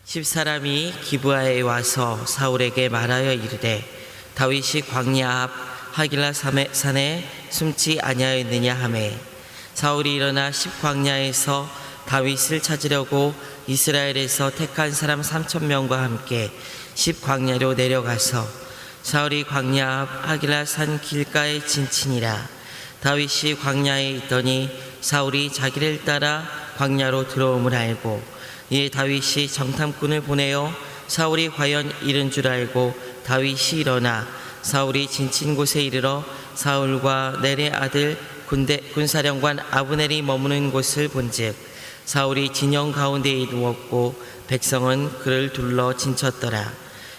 10사람이 기브아에 와서 사울에게 말하여 이르되 다윗이 광야 앞 하길라 산에 숨지 아니하였느냐 하매 사울이 일어나 십광야에서 다윗을 찾으려고 이스라엘에서 택한 사람 3,000명과 함께 십광야로 내려가서 사울이 광야 앞 하길라 산 길가에 진치니라. 다윗이 광야에 있더니 사울이 자기를 따라 광야로 들어옴을 알고 이에 다윗이 정탐꾼을 보내어 사울이 과연 이른 줄 알고 다윗이 일어나 사울이 진친 곳에 이르러 사울과 넬의 아들 군사령관 아브넬이 머무는 곳을 본즉 사울이 진영 가운데에 누웠고 백성은 그를 둘러 진쳤더라.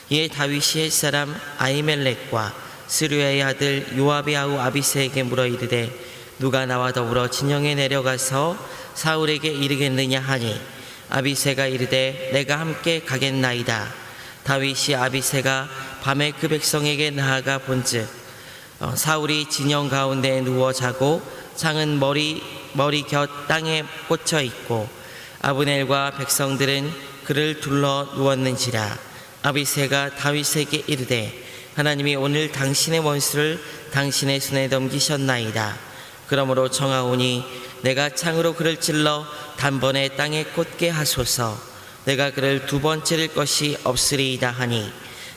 이에 다윗이 햇사람 아히멜렉과 스루야의 아들 요압의 아우 아비새에게 물어 이르되 누가 나와 더불어 진영에 내려가서 사울에게 이르겠느냐 하니 아비새가 이르되 내가 함께 가겠나이다. 다윗이 아비새가 밤에 그 백성에게 나아가 본즉 사울이 진영 가운데에 누워 자고 창은 머리 곁 땅에 꽂혀 있고 아브넬과 백성들은 그를 둘러 누웠는지라. 아비새가 다윗에게 이르되 하나님이 오늘 당신의 원수를 당신의 손에 넘기셨나이다. 그러므로 청하오니 내가 창으로 그를 찔러 단번에 땅에 꽂게 하소서. 내가 그를 두 번 찌를 것이 없으리이다 하니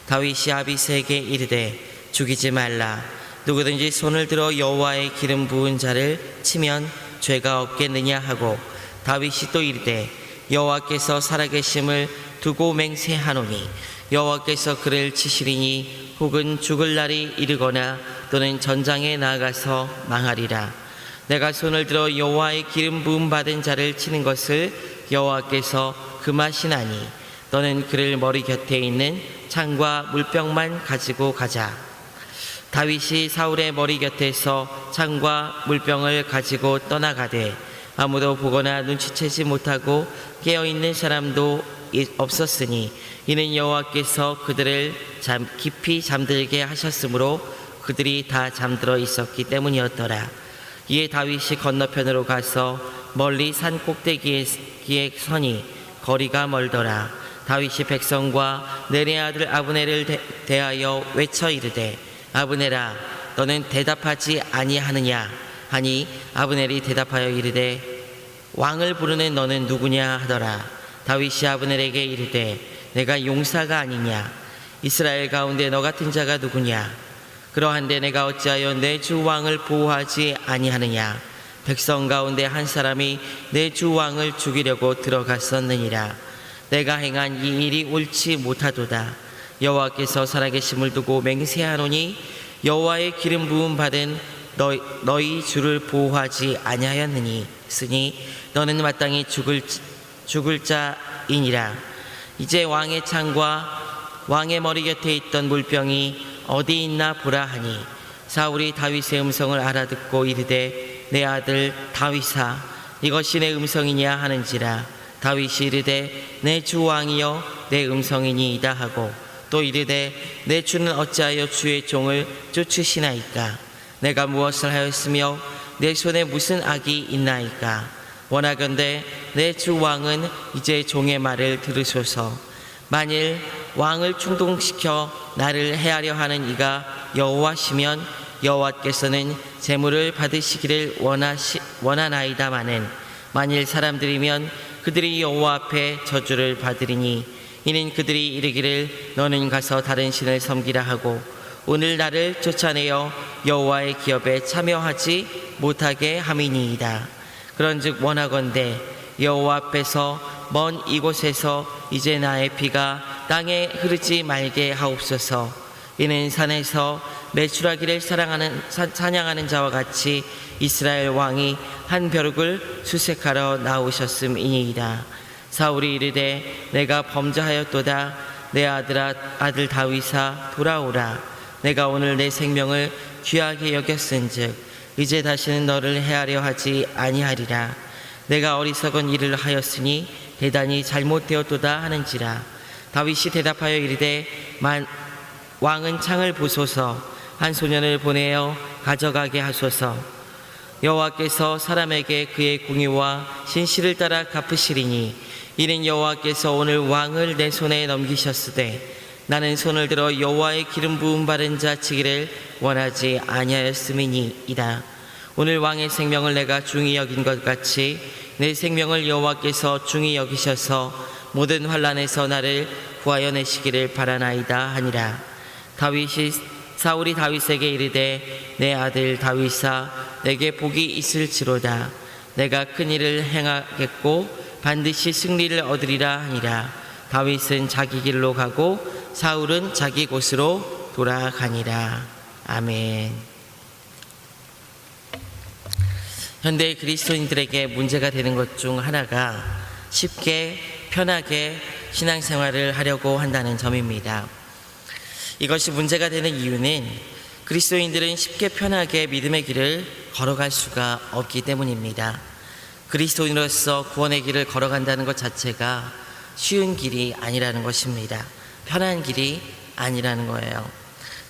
다윗이 아비새에게 이르되 죽이지 말라. 누구든지 손을 들어 여호와의 기름 부은 자를 치면 죄가 없겠느냐 하고 다윗이 또 이르되 여호와께서 살아계심을 두고 맹세하노니 여호와께서 그를 치시리니 혹은 죽을 날이 이르거나 또는 전장에 나아가서 망하리라. 내가 손을 들어 여호와의 기름 부음 받은 자를 치는 것을 여호와께서 금하시나니 너는 그를 머리 곁에 있는 창과 물병만 가지고 가자. 다윗이 사울의 머리 곁에서 창과 물병을 가지고 떠나가되 아무도 보거나 눈치채지 못하고 깨어있는 사람도 없었으니 이는 여호와께서 그들을 깊이 잠들게 하셨으므로 그들이 다 잠들어 있었기 때문이었더라. 이에 다윗이 건너편으로 가서 멀리 산 꼭대기에 서니 거리가 멀더라. 다윗이 백성과 넬의 아들 아브넬을 대하여 외쳐 이르되 아브넬아 너는 대답하지 아니하느냐 하니 아브넬이 대답하여 이르되 왕을 부르는 너는 누구냐 하더라. 다윗이 아브넬에게 이르되 내가 용사가 아니냐. 이스라엘 가운데 너 같은 자가 누구냐. 그러한데 내가 어찌하여 내 주 왕을 보호하지 아니하느냐. 백성 가운데 한 사람이 내 주 왕을 죽이려고 들어갔었느니라. 내가 행한 이 일이 옳지 못하도다. 여호와께서 살아계심을 두고 맹세하노니 여호와의 기름 부음 받은 너희 주를 보호하지 아니하였느니 쓰니 너는 마땅히 죽을 자이니라. 이제 왕의 창과 왕의 머리 곁에 있던 물병이 어디 있나 보라 하니 사울이 다윗의 음성을 알아듣고 이르되 내 아들 다윗아 이것이 내 음성이냐 하는지라. 다윗이 이르되 내 주 왕이여 내 음성이니이다 하고 또 이르되 내 주는 어찌하여 주의 종을 쫓으시나이까. 내가 무엇을 하였으며 내 손에 무슨 악이 있나이까. 원하건대 내 주 왕은 이제 종의 말을 들으소서. 만일 왕을 충동시켜 나를 해하려 하는 이가 여호와시면 여호와께서는 재물을 받으시기를 원하나이다마는 만일 사람들이면 그들이 여호와 앞에 저주를 받으리니 이는 그들이 이르기를 너는 가서 다른 신을 섬기라 하고 오늘 나를 쫓아내어 여호와의 기업에 참여하지 못하게 함이니이다. 그런즉 원하건대 여호와 앞에서 먼 이곳에서 이제 나의 피가 땅에 흐르지 말게 하옵소서. 이는 산에서 매출하기를 사냥하는 자와 같이 이스라엘 왕이 한 벼룩을 수색하러 나오셨음이니이다. 사울이 이르되 내가 범죄하였도다. 내 아들 다윗아 돌아오라. 내가 오늘 내 생명을 귀하게 여겼은즉 이제 다시는 너를 해하려 하지 아니하리라. 내가 어리석은 일을 하였으니 대단히 잘못되었도다 하는지라. 다윗이 대답하여 이르되 왕은 창을 부소서. 한 소년을 보내어 가져가게 하소서. 여호와께서 사람에게 그의 공의와 신실을 따라 갚으시리니 이는 여호와께서 오늘 왕을 내 손에 넘기셨으되 나는 손을 들어 여호와의 기름 부음 바른 자 치기를 원하지 아니하였음이니이다. 오늘 왕의 생명을 내가 중히 여긴 것 같이 내 생명을 여호와께서 중히 여기셔서 모든 환난에서 나를 구하여 내시기를 바라나이다 하니라. 사울이 다윗에게 이르되 내 아들 다윗아 내게 복이 있을지로다. 내가 큰 일을 행하겠고 반드시 승리를 얻으리라 하니라. 다윗은 자기 길로 가고 사울은 자기 곳으로 돌아가니라. 아멘. 현대 그리스도인들에게 문제가 되는 것 중 하나가 쉽게 편하게 신앙생활을 하려고 한다는 점입니다. 이것이 문제가 되는 이유는 그리스도인들은 쉽게 편하게 믿음의 길을 걸어갈 수가 없기 때문입니다. 그리스도인으로서 구원의 길을 걸어간다는 것 자체가 쉬운 길이 아니라는 것입니다. 편한 길이 아니라는 거예요.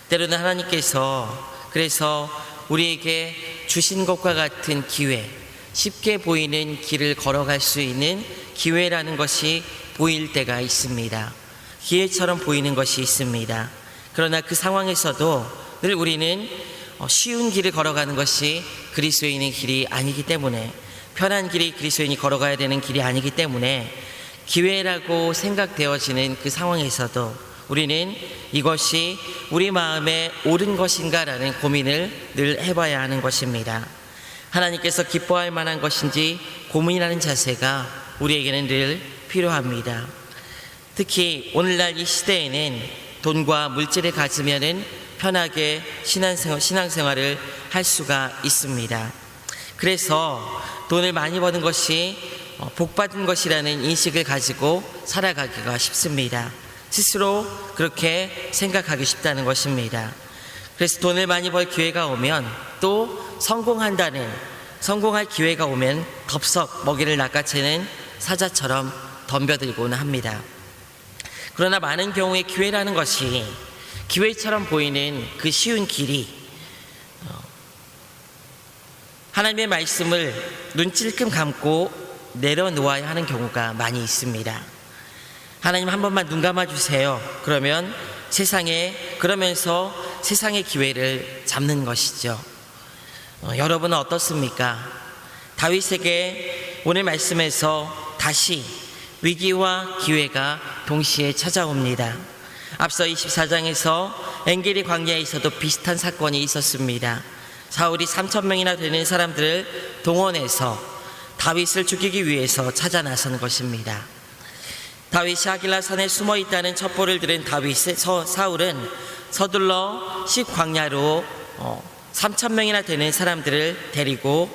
때로는 하나님께서 그래서 우리에게 주신 것과 같은 기회, 쉽게 보이는 길을 걸어갈 수 있는 기회라는 것이 보일 때가 있습니다. 기회처럼 보이는 것이 있습니다. 그러나 그 상황에서도 늘 우리는 쉬운 길을 걸어가는 것이 그리스도인의 길이 아니기 때문에, 편한 길이 그리스도인이 걸어가야 되는 길이 아니기 때문에 기회라고 생각되어지는 그 상황에서도 우리는 이것이 우리 마음에 옳은 것인가라는 고민을 늘 해봐야 하는 것입니다. 하나님께서 기뻐할 만한 것인지 고민하는 자세가 우리에게는 늘 필요합니다. 특히 오늘날 이 시대에는 돈과 물질을 가지면은 편하게 신앙생활을 할 수가 있습니다. 그래서 돈을 많이 버는 것이 복받은 것이라는 인식을 가지고 살아가기가 쉽습니다. 스스로 그렇게 생각하기 쉽다는 것입니다. 그래서 돈을 많이 벌 기회가 오면 또 성공할 기회가 오면 덥석 먹이를 낚아채는 사자처럼 덤벼들곤 합니다. 그러나 많은 경우에 기회라는 것이 기회처럼 보이는 그 쉬운 길이 하나님의 말씀을 눈찔끔 감고 내려놓아야 하는 경우가 많이 있습니다. 하나님 한 번만 눈 감아주세요. 그러면서 세상의 기회를 잡는 것이죠. 여러분은 어떻습니까? 다윗에게 오늘 말씀에서 다시 위기와 기회가 동시에 찾아옵니다. 앞서 24장에서 엔게디 광야에서도 비슷한 사건이 있었습니다. 사울이 3,000명이나 되는 사람들을 동원해서 다윗을 죽이기 위해서 찾아 나선 것입니다. 다윗이 하길라 산에 숨어 있다는 첩보를 들은 사울은 서둘러 십광야로 3,000명이나 되는 사람들을 데리고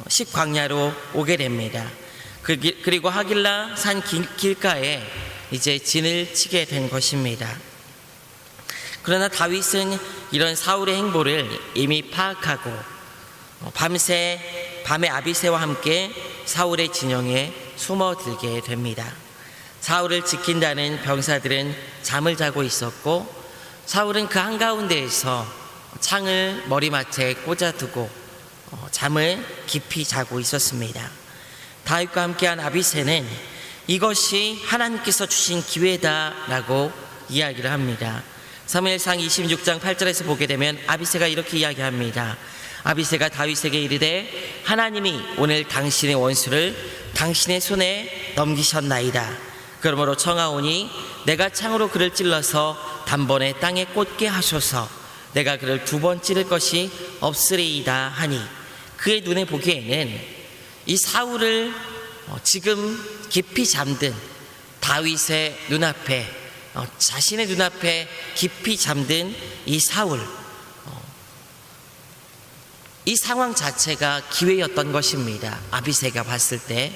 십광야로 오게 됩니다. 그리고 하길라 산 길가에 이제 진을 치게 된 것입니다. 그러나 다윗은 이런 사울의 행보를 이미 파악하고 밤에 아비새와 함께 사울의 진영에 숨어들게 됩니다. 사울을 지킨다는 병사들은 잠을 자고 있었고 사울은 그 한가운데에서 창을 머리맡에 꽂아두고 잠을 깊이 자고 있었습니다. 다윗과 함께한 아비새는 이것이 하나님께서 주신 기회다라고 이야기를 합니다. 사무엘상 26장 8절에서 보게 되면 아비새가 이렇게 이야기합니다. 아비새가 다윗에게 이르되 하나님이 오늘 당신의 원수를 당신의 손에 넘기셨나이다. 그러므로 청하오니 내가 창으로 그를 찔러서 단번에 땅에 꽂게 하소서. 내가 그를 2번 찌를 것이 없으리이다 하니, 그의 눈에 보기에는 이 사울을 지금 깊이 잠든 다윗의 눈앞에, 자신의 눈앞에 깊이 잠든 이 사울, 이 상황 자체가 기회였던 것입니다. 아비새가 봤을 때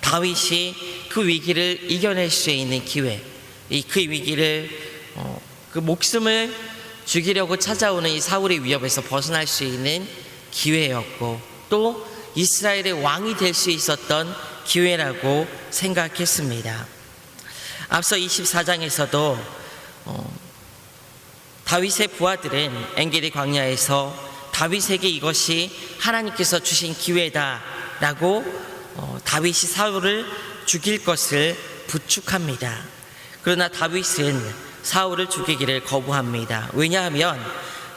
다윗이 그 위기를 이겨낼 수 있는 기회, 그 위기를 그 목숨을 죽이려고 찾아오는 이 사울의 위협에서 벗어날 수 있는 기회였고, 또 이스라엘의 왕이 될 수 있었던 기회라고 생각했습니다. 앞서 24장에서도 다윗의 부하들은 엔게디 광야에서 다윗에게 이것이 하나님께서 주신 기회다라고 다윗이 사울을 죽일 것을 부축합니다. 그러나 다윗은 사울을 죽이기를 거부합니다. 왜냐하면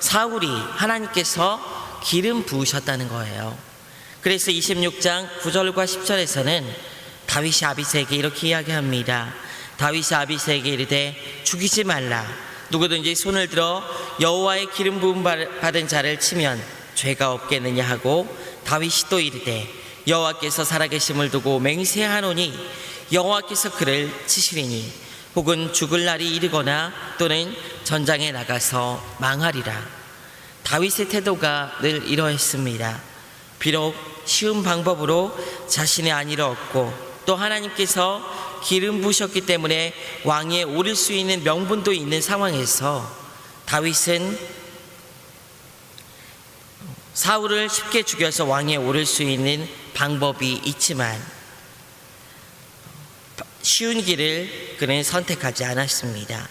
사울이 하나님께서 기름 부으셨다는 거예요. 그래서 26장 9절과 10절에서는 다윗이 아비새에게 이렇게 이야기합니다. 다윗이 아비새에게 이르되 죽이지 말라. 누구든지 손을 들어 여호와의 기름 부음 받은 자를 치면 죄가 없겠느냐 하고 다윗이 또 이르되 여호와께서 살아계심을 두고 맹세하노니 여호와께서 그를 치시리니 혹은 죽을 날이 이르거나 또는 전장에 나가서 망하리라. 다윗의 태도가 늘 이러했습니다. 비록 쉬운 방법으로 자신의 안위를 얻고 또 하나님께서 기름 부으셨기 때문에 왕위에 오를 수 있는 명분도 있는 상황에서 다윗은 사울을 쉽게 죽여서 왕위에 오를 수 있는 방법이 있지만 쉬운 길을 그는 선택하지 않았습니다.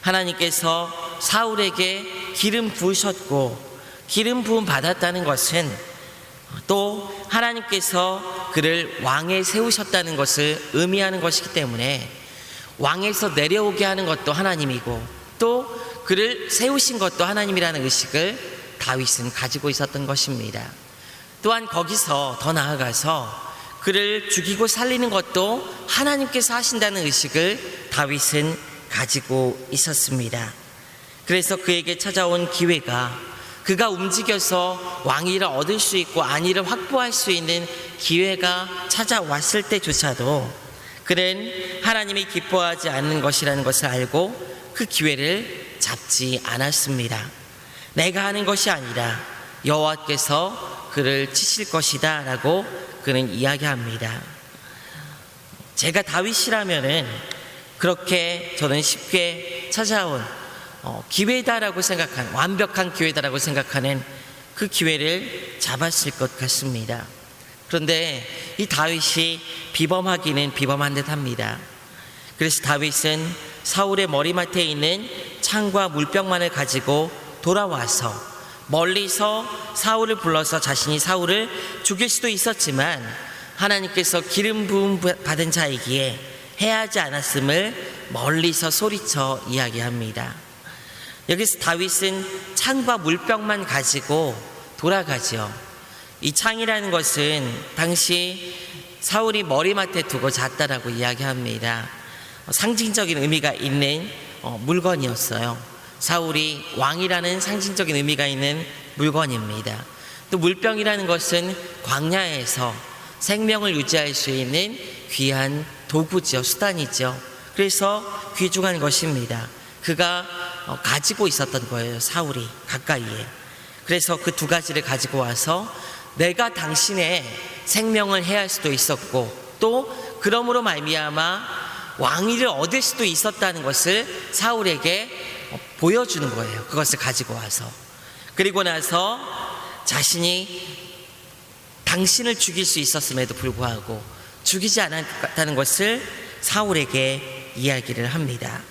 하나님께서 사울에게 기름 부으셨고 기름 부음 받았다는 것은 또 하나님께서 그를 왕에 세우셨다는 것을 의미하는 것이기 때문에 왕에서 내려오게 하는 것도 하나님이고 또 그를 세우신 것도 하나님이라는 의식을 다윗은 가지고 있었던 것입니다. 또한 거기서 더 나아가서 그를 죽이고 살리는 것도 하나님께서 하신다는 의식을 다윗은 가지고 있었습니다. 그래서 그에게 찾아온 기회가 그가 움직여서 왕위를 얻을 수 있고 안위를 확보할 수 있는 기회가 찾아왔을 때조차도 그는 하나님이 기뻐하지 않는 것이라는 것을 알고 그 기회를 잡지 않았습니다. 내가 하는 것이 아니라 여호와께서 그를 치실 것이다 라고 그는 이야기합니다. 제가 다윗이라면은 그렇게 저는 쉽게 찾아온 기회다라고 생각하는, 완벽한 기회다라고 생각하는 그 기회를 잡았을 것 같습니다. 그런데 이 다윗이 비범하기는 비범한 듯합니다. 그래서 다윗은 사울의 머리맡에 있는 창과 물병만을 가지고 돌아와서 멀리서 사울을 불러서 자신이 사울을 죽일 수도 있었지만 하나님께서 기름 부음 받은 자이기에 해야 하지 않았음을 멀리서 소리쳐 이야기합니다. 여기서 다윗은 창과 물병만 가지고 돌아가죠. 이 창이라는 것은 당시 사울이 머리맡에 두고 잤다라고 이야기합니다. 상징적인 의미가 있는 물건이었어요. 사울이 왕이라는 상징적인 의미가 있는 물건입니다. 또 물병이라는 것은 광야에서 생명을 유지할 수 있는 귀한 도구죠, 수단이죠. 그래서 귀중한 것입니다. 그가 가지고 있었던 거예요, 사울이 가까이에. 그래서 그 두 가지를 가지고 와서 내가 당신의 생명을 해할 수도 있었고 또 그러므로 말미암아 왕위를 얻을 수도 있었다는 것을 사울에게 보여주는 거예요. 그것을 가지고 와서. 그리고 나서 자신이 당신을 죽일 수 있었음에도 불구하고 죽이지 않았다는 것을 사울에게 이야기를 합니다.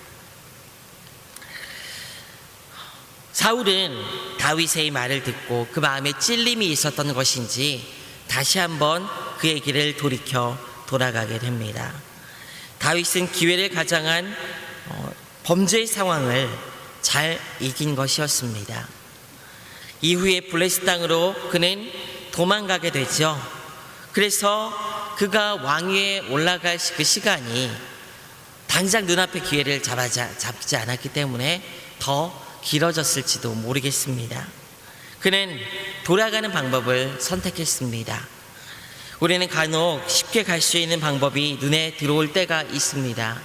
사울은 다윗의 말을 듣고 그 마음에 찔림이 있었던 것인지 다시 한번 그의 길을 돌이켜 돌아가게 됩니다. 다윗은 기회를 가장한 범죄의 상황을 잘 이긴 것이었습니다. 이후에 블레셋 땅으로 그는 도망가게 되죠. 그래서 그가 왕위에 올라갈 그 시간이 당장 눈앞에 기회를 잡지 않았기 때문에 더 길어졌을지도 모르겠습니다. 그는 돌아가는 방법을 선택했습니다. 우리는 간혹 쉽게 갈 수 있는 방법이 눈에 들어올 때가 있습니다.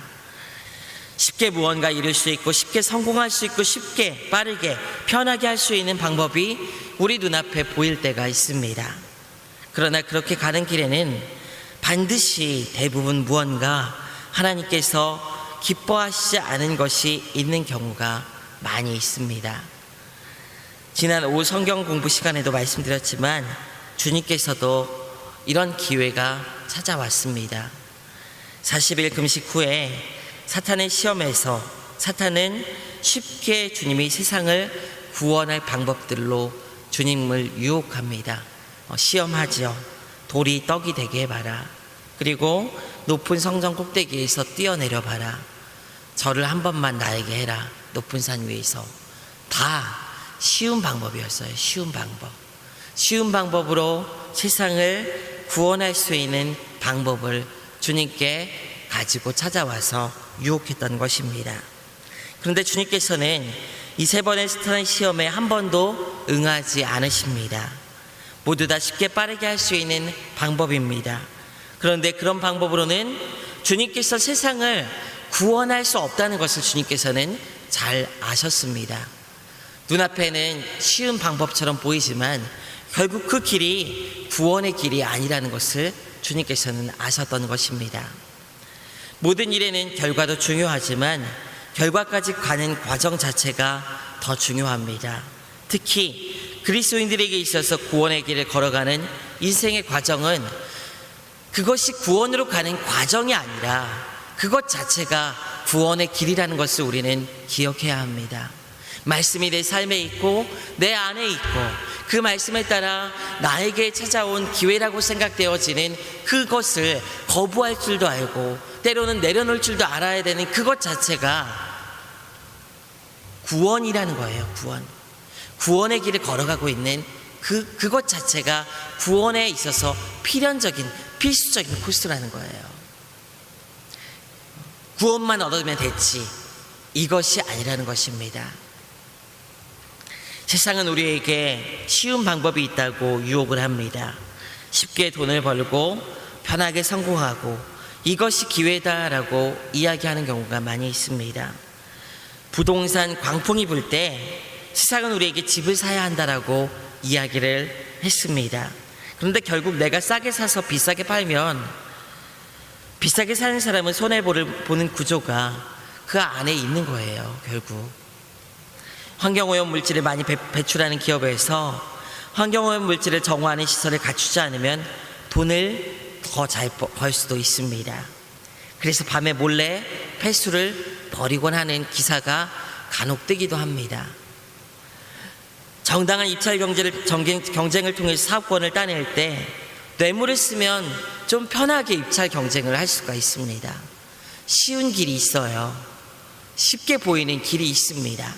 쉽게 무언가 이룰 수 있고 쉽게 성공할 수 있고 쉽게 빠르게 편하게 할 수 있는 방법이 우리 눈앞에 보일 때가 있습니다. 그러나 그렇게 가는 길에는 반드시 대부분 무언가 하나님께서 기뻐하시지 않은 것이 있는 경우가 많이 있습니다. 지난 오후 성경 공부 시간에도 말씀드렸지만 주님께서도 이런 기회가 찾아왔습니다. 40일 금식 후에 사탄의 시험에서 사탄은 쉽게 주님이 세상을 구원할 방법들로 주님을 유혹합니다. 시험하지요. 돌이 떡이 되게 해봐라. 그리고 높은 성전 꼭대기에서 뛰어내려 봐라. 절을 한 번만 나에게 해라. 높은 산 위에서. 다 쉬운 방법이었어요. 쉬운 방법. 쉬운 방법으로 세상을 구원할 수 있는 방법을 주님께 가지고 찾아와서 유혹했던 것입니다. 그런데 주님께서는 이 3번의 스탄 시험에 한 번도 응하지 않으십니다. 모두 다 쉽게 빠르게 할 수 있는 방법입니다. 그런데 그런 방법으로는 주님께서 세상을 구원할 수 없다는 것을 주님께서는 잘 아셨습니다. 눈앞에는 쉬운 방법처럼 보이지만 결국 그 길이 구원의 길이 아니라는 것을 주님께서는 아셨던 것입니다. 모든 일에는 결과도 중요하지만 결과까지 가는 과정 자체가 더 중요합니다. 특히 그리스도인들에게 있어서 구원의 길을 걸어가는 인생의 과정은 그것이 구원으로 가는 과정이 아니라 그것 자체가 구원의 길이라는 것을 우리는 기억해야 합니다. 말씀이 내 삶에 있고 내 안에 있고 그 말씀에 따라 나에게 찾아온 기회라고 생각되어지는 그것을 거부할 줄도 알고 때로는 내려놓을 줄도 알아야 되는 그것 자체가 구원이라는 거예요. 구원의 길을 걸어가고 있는 그것 자체가 구원에 있어서 필수적인 코스라는 거예요. 구원만 얻으면 됐지, 이것이 아니라는 것입니다. 세상은 우리에게 쉬운 방법이 있다고 유혹을 합니다. 쉽게 돈을 벌고 편하게 성공하고 이것이 기회다라고 이야기하는 경우가 많이 있습니다. 부동산 광풍이 불 때 세상은 우리에게 집을 사야 한다라고 이야기를 했습니다. 그런데 결국 내가 싸게 사서 비싸게 팔면 비싸게 사는 사람은 손해보는 구조가 그 안에 있는 거예요. 결국 환경오염 물질을 많이 배출하는 기업에서 환경오염 물질을 정화하는 시설을 갖추지 않으면 돈을 더 잘 벌 수도 있습니다. 그래서 밤에 몰래 폐수를 버리곤 하는 기사가 간혹 뜨기도 합니다. 정당한 입찰 경쟁을 통해서 사업권을 따낼 때 뇌물을 쓰면 좀 편하게 입찰 경쟁을 할 수가 있습니다. 쉬운 길이 있어요. 쉽게 보이는 길이 있습니다.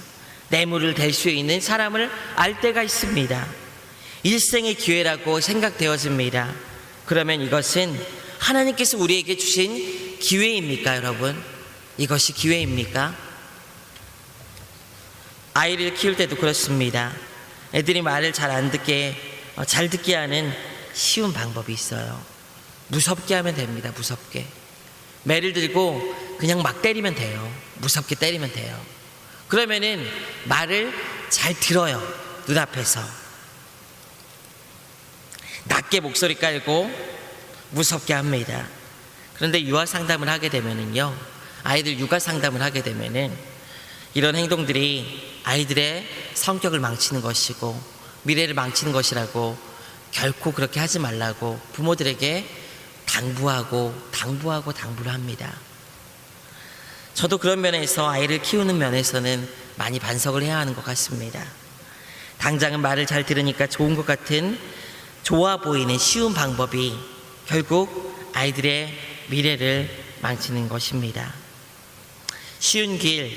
뇌물을 댈 수 있는 사람을 알 때가 있습니다. 일생의 기회라고 생각되어집니다. 그러면 이것은 하나님께서 우리에게 주신 기회입니까, 여러분? 이것이 기회입니까? 아이를 키울 때도 그렇습니다. 애들이 말을 잘 듣게 하는 쉬운 방법이 있어요. 무섭게 하면 됩니다. 무섭게. 매를 들고 그냥 막 때리면 돼요. 무섭게 때리면 돼요. 그러면은 말을 잘 들어요. 눈앞에서 낮게 목소리 깔고 무섭게 합니다. 그런데 유아 상담을 하게 되면은요, 아이들 육아 상담을 하게 되면은 이런 행동들이 아이들의 성격을 망치는 것이고 미래를 망치는 것이라고 결코 그렇게 하지 말라고 부모들에게 당부를 합니다. 저도 그런 면에서 아이를 키우는 면에서는 많이 반성을 해야 하는 것 같습니다. 당장은 말을 잘 들으니까 좋은 것 같은 좋아 보이는 쉬운 방법이 결국 아이들의 미래를 망치는 것입니다. 쉬운 길,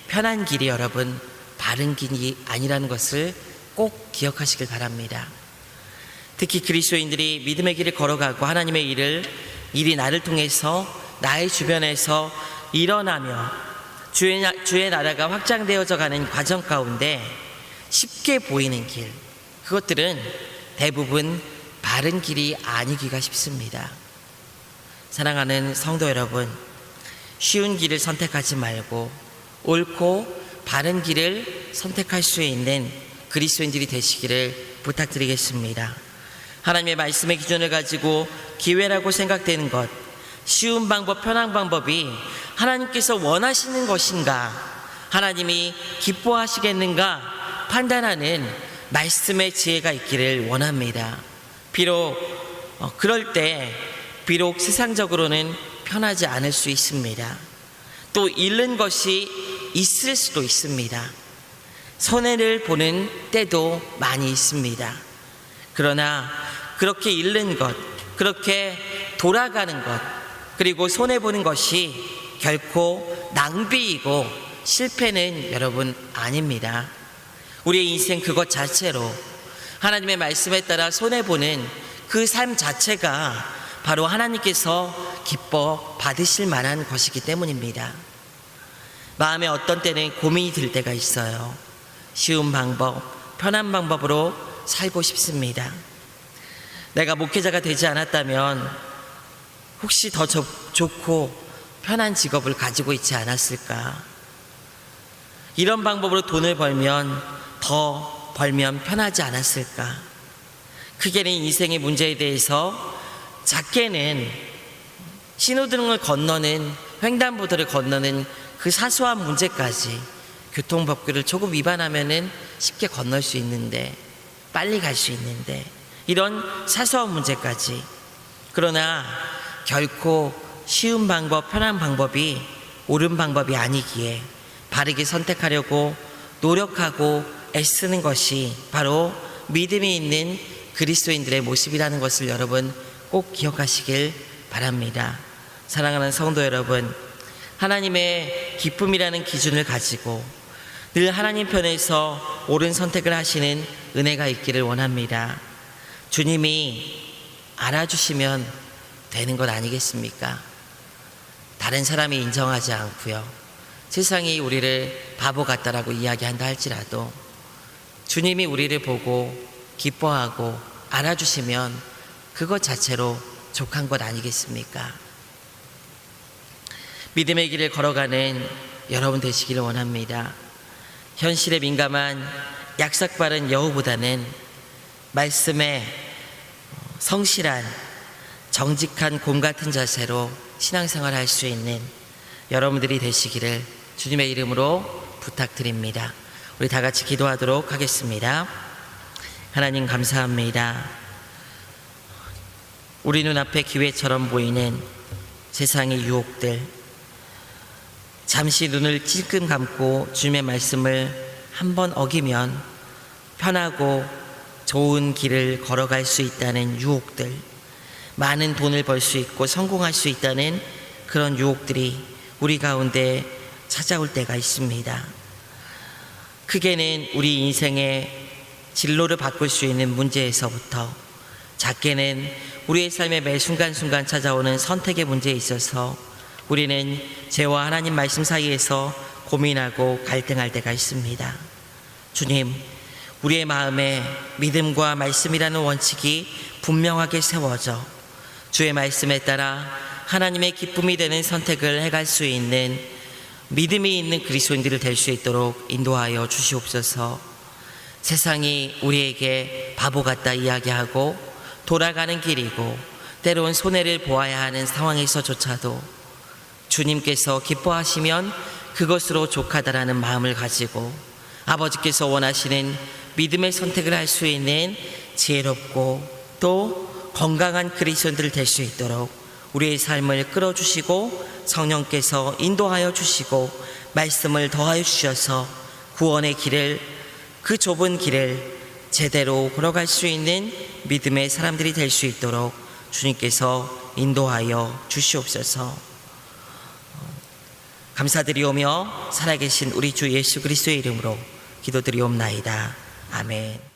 편한 길이 여러분 바른 길이 아니라는 것을 꼭 기억하시길 바랍니다. 특히 그리스도인들이 믿음의 길을 걸어가고 하나님의 일이 나를 통해서 나의 주변에서 일어나며 주의 나라가 확장되어져 가는 과정 가운데 쉽게 보이는 길, 그것들은 대부분 바른 길이 아니기가 쉽습니다. 사랑하는 성도 여러분, 쉬운 길을 선택하지 말고 옳고 바른 길을 선택할 수 있는 그리스도인들이 되시기를 부탁드리겠습니다. 하나님의 말씀의 기준을 가지고 기회라고 생각되는 것, 쉬운 방법, 편한 방법이 하나님께서 원하시는 것인가, 하나님이 기뻐하시겠는가 판단하는 말씀의 지혜가 있기를 원합니다. 그럴 때 비록 세상적으로는 편하지 않을 수 있습니다. 또 잃는 것이 있을 수도 있습니다. 손해를 보는 때도 많이 있습니다. 그러나 그렇게 잃는 것, 그렇게 돌아가는 것, 그리고 손해보는 것이 결코 낭비이고 실패는 여러분 아닙니다. 우리의 인생 그것 자체로 하나님의 말씀에 따라 손해보는 그 삶 자체가 바로 하나님께서 기뻐 받으실 만한 것이기 때문입니다. 마음에 어떤 때는 고민이 들 때가 있어요. 쉬운 방법, 편한 방법으로 살고 싶습니다. 내가 목회자가 되지 않았다면 혹시 더 좋고 편한 직업을 가지고 있지 않았을까? 이런 방법으로 돈을 더 벌면 편하지 않았을까? 크게는 인생의 문제에 대해서, 작게는 신호등을 건너는, 횡단보도를 건너는 그 사소한 문제까지, 교통법규를 조금 위반하면은 쉽게 건널 수 있는데, 빨리 갈 수 있는데, 이런 사소한 문제까지. 그러나 결코 쉬운 방법, 편한 방법이 옳은 방법이 아니기에 바르게 선택하려고 노력하고 애쓰는 것이 바로 믿음이 있는 그리스도인들의 모습이라는 것을 여러분 꼭 기억하시길 바랍니다. 사랑하는 성도 여러분, 하나님의 기쁨이라는 기준을 가지고 늘 하나님 편에서 옳은 선택을 하시는 은혜가 있기를 원합니다. 주님이 알아주시면 되는 것 아니겠습니까? 다른 사람이 인정하지 않고요, 세상이 우리를 바보 같다라고 이야기한다 할지라도 주님이 우리를 보고 기뻐하고 알아주시면 그것 자체로 족한 것 아니겠습니까? 믿음의 길을 걸어가는 여러분 되시기를 원합니다. 현실에 민감한 약삭빠른 여우보다는 말씀에 성실한 정직한 곰 같은 자세로 신앙생활 할 수 있는 여러분들이 되시기를 주님의 이름으로 부탁드립니다. 우리 다 같이 기도하도록 하겠습니다. 하나님 감사합니다. 우리 눈앞에 기회처럼 보이는 세상의 유혹들, 잠시 눈을 찔끔 감고 주님의 말씀을 한번 어기면 편하고 좋은 길을 걸어갈 수 있다는 유혹들, 많은 돈을 벌 수 있고 성공할 수 있다는 그런 유혹들이 우리 가운데 찾아올 때가 있습니다. 크게는 우리 인생의 진로를 바꿀 수 있는 문제에서부터, 작게는 우리의 삶의 매 순간순간 찾아오는 선택의 문제에 있어서 우리는 죄와 하나님 말씀 사이에서 고민하고 갈등할 때가 있습니다. 주님, 우리의 마음에 믿음과 말씀이라는 원칙이 분명하게 세워져 주의 말씀에 따라 하나님의 기쁨이 되는 선택을 해갈 수 있는 믿음이 있는 그리스도인들이 될 수 있도록 인도하여 주시옵소서. 세상이 우리에게 바보 같다 이야기하고 돌아가는 길이고 때로는 손해를 보아야 하는 상황에서조차도 주님께서 기뻐하시면 그것으로 족하다라는 마음을 가지고 아버지께서 원하시는 믿음의 선택을 할 수 있는 지혜롭고 또 건강한 그리스도인들 될 수 있도록 우리의 삶을 끌어주시고 성령께서 인도하여 주시고 말씀을 더하여 주셔서 구원의 길을, 그 좁은 길을 제대로 걸어갈 수 있는 믿음의 사람들이 될 수 있도록 주님께서 인도하여 주시옵소서. 감사드리오며 살아계신 우리 주 예수 그리스도의 이름으로 기도드리옵나이다. 아멘.